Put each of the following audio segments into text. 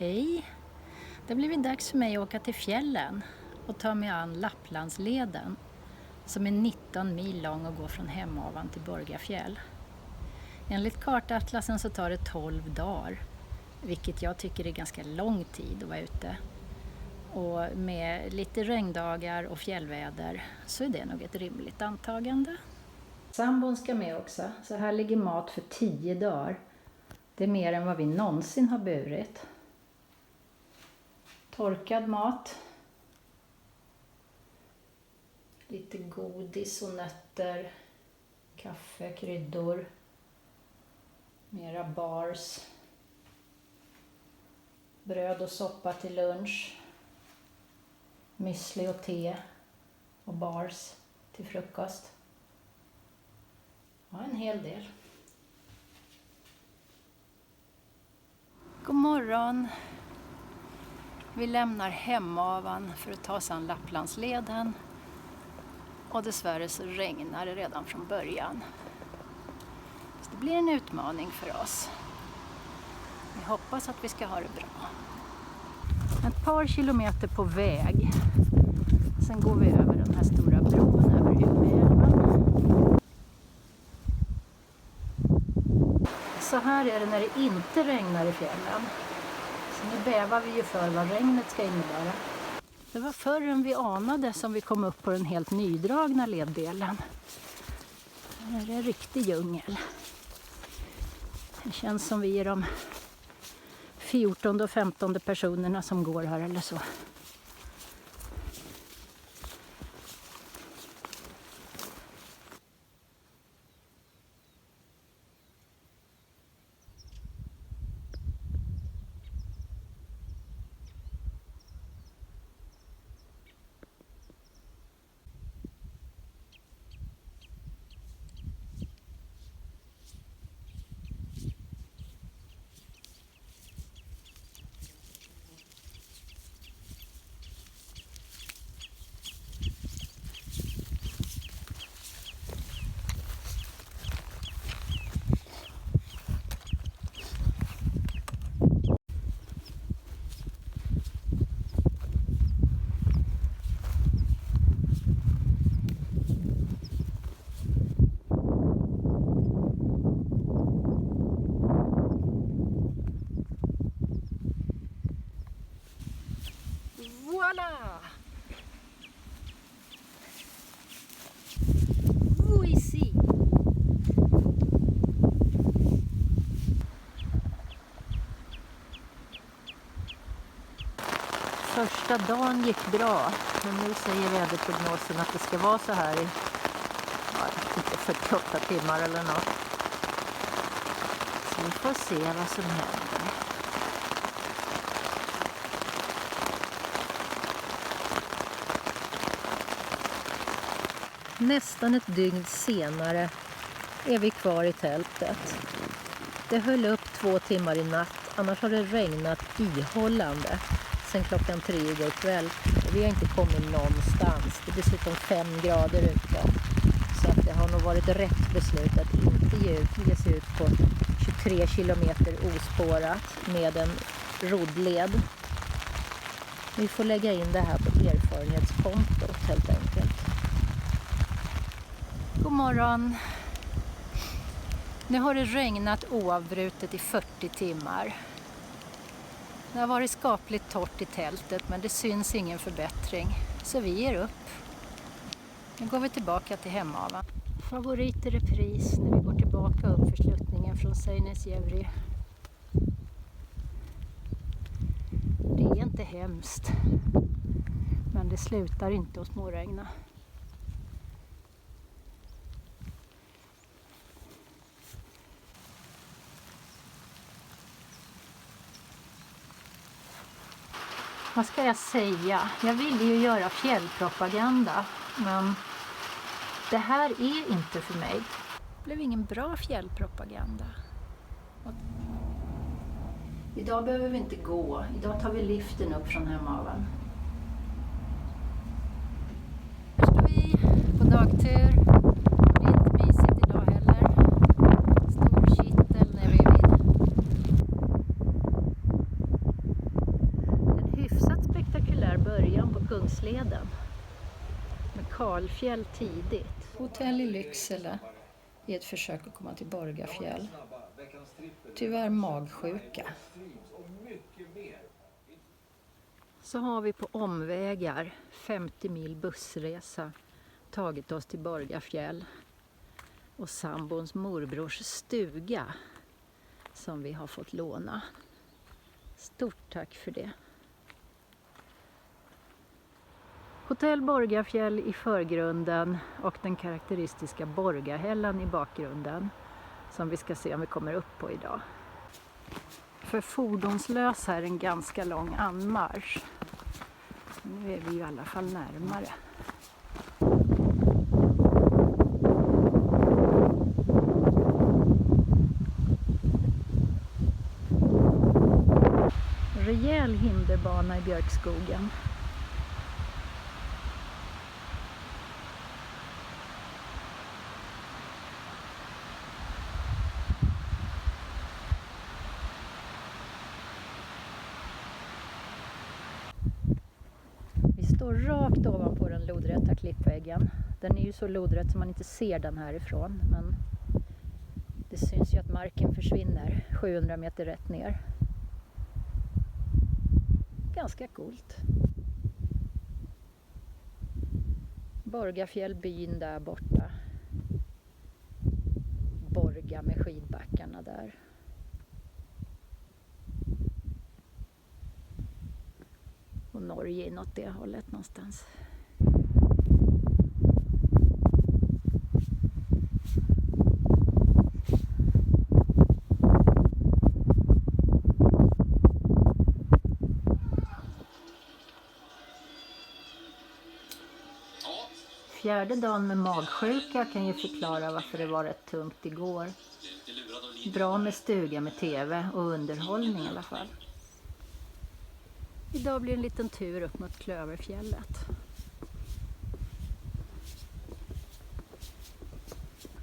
Hej! Det har blivit dags för mig att åka till fjällen och ta mig an Lapplandsleden som är 19 mil lång och går från Hemavan till Borgafjäll. Enligt kartatlasen så tar det 12 dagar, vilket jag tycker är ganska lång tid att vara ute. Och med lite regndagar och fjällväder så är det nog ett rimligt antagande. Sambon ska med också, så här ligger mat för 10 dagar. Det är mer än vad vi någonsin har burit. Torkad mat. Lite godis och nötter. Kaffe, kryddor. Mera bars. Bröd och soppa till lunch. Müsli och te. Och bars till frukost. Ja, en hel del. God morgon. Vi lämnar Hemavan för att ta oss an Lapplandsleden. Och dessvärre så regnar det redan från början. Så det blir en utmaning för oss. Vi hoppas att vi ska ha det bra. Ett par kilometer på väg. Sen går vi över den här stora bron över Umeälven. Så här är det när det inte regnar i fjällen. Så nu bävar vi ju för vad regnet ska innebära. Det var förr än vi anade som vi kom upp på den helt nydragna leddelen. Här är en riktig djungel. Det känns som vi är de 14 och 15 personerna som går här eller så. Voilà! Ici. Första dagen gick bra, men nu säger väderprognosen att det ska vara så här i inte 48 timmar eller något. Så vi får se vad som händer. Nästan ett dygn senare är vi kvar i tältet. Det höll upp 2 timmar i natt, annars har det regnat ihållande sedan klockan 3 igår kväll. Och vi har inte kommit någonstans. Det är dessutom 5 grader ute. Så att det har nog varit rätt beslut att inte ge sig ut på 23 kilometer ospårat med en roddled. Vi får lägga in det här på erfarenhetskontot helt enkelt. God morgon. Nu har det regnat oavbrutet i 40 timmar. Det har varit skapligt torrt i tältet, men det syns ingen förbättring. Så vi ger upp. Nu går vi tillbaka till Hemavan. Favorit i repris när vi går tillbaka upp för sluttningen från Seinäsjärvi. Det är inte hemskt, men det slutar inte att småregna. Vad ska jag säga? Jag ville ju göra fjällpropaganda, men det här är inte för mig. Det blev ingen bra fjällpropaganda. Idag behöver vi inte gå. Idag tar vi liften upp från Hemavan. Här står vi på dagtur. Det är inte mysigt idag heller. Stor kittel när vi vill. där början på Kungsleden. Med Karlfjäll tidigt. Hotell i Lycksele i ett försök att komma till Borgafjäll. Tyvärr magsjuka. Så har vi på omvägar 50 mil bussresa tagit oss till Borgafjäll och sambons morbrors stuga som vi har fått låna. Stort tack för det. Hotell Borgafjäll i förgrunden och den karaktäristiska Borgahällan i bakgrunden som vi ska se om vi kommer upp på idag. För fordonslösa är en ganska lång anmarsch. Nu är vi i alla fall närmare. Rejäl hinderbana i björkskogen. Vi står rakt ovanpå den lodrätta klippväggen. Den är ju så lodrätt som man inte ser den härifrån, men det syns ju att marken försvinner 700 meter rätt ner. Ganska coolt. Borgafjällbyn där borta. Borga med skidbackarna där. Och Norge inåt det hållet någonstans. Fjärde dagen med magsjuka kan ju förklara varför det var rätt tungt igår. Bra med stuga med tv och underhållning i alla fall. Idag blir en liten tur upp mot Klöverfjället.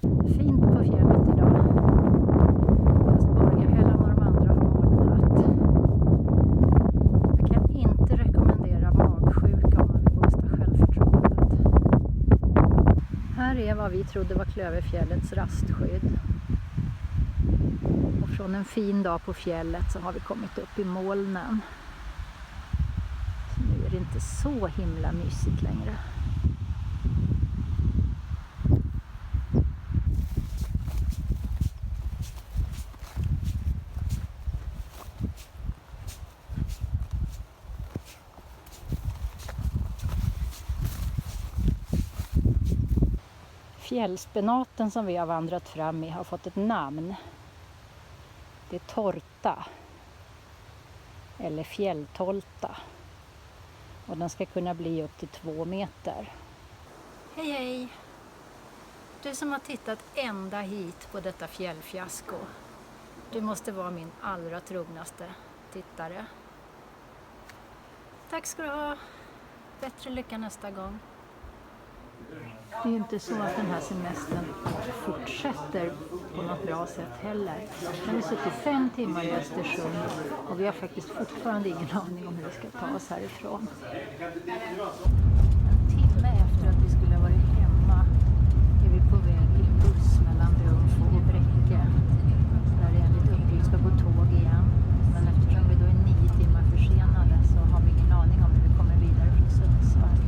Fint på fjället idag. Fast Borgahällan och de andra har molnat. Jag kan inte rekommendera magsjuka om man vill boosta självförtroendet. Här är vad vi trodde var Klöverfjällets rastskydd. Och från en fin dag på fjället så har vi kommit upp i molnen. Nu är det inte så himla mysigt längre. Fjällspenaten som vi har vandrat fram i har fått ett namn. Det är torta. Eller fjälltolta. Och den ska kunna bli upp till 2 meter. Hej hej! Du som har tittat ända hit på detta fjällfiasko. Du måste vara min allra trognaste tittare. Tack ska du ha. Bättre lycka nästa gång. Det är ju inte så att den här semestern fortsätter på något bra sätt heller. Men vi suttit 5 timmar i Östersund och vi har faktiskt fortfarande ingen aning om hur vi ska ta oss härifrån. En timme efter att vi skulle ha varit hemma är vi på väg i en buss mellan Brunflo och Bräcke. Där det enligt uppgift ska gå tåg igen. Men eftersom vi då är 9 timmar försenade så har vi ingen aning om hur vi kommer vidare från Sundsvall.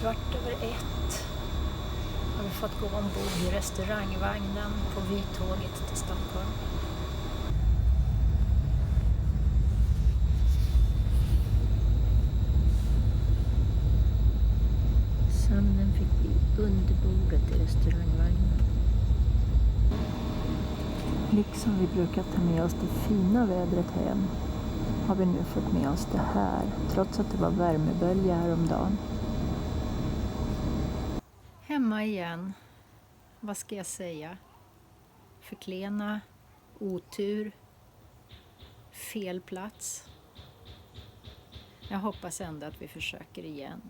1:15 har vi fått gå ombord i restaurangvagnen på Vytåget till Stockholm. Sömnen fick bli under bordet i restaurangvagnen. Liksom vi brukar ta med oss det fina vädret hem har vi nu fått med oss det här, trots att det var värmebölja häromdagen. Hemma igen. Vad ska jag säga? Förklena, otur, fel plats. Jag hoppas ändå att vi försöker igen.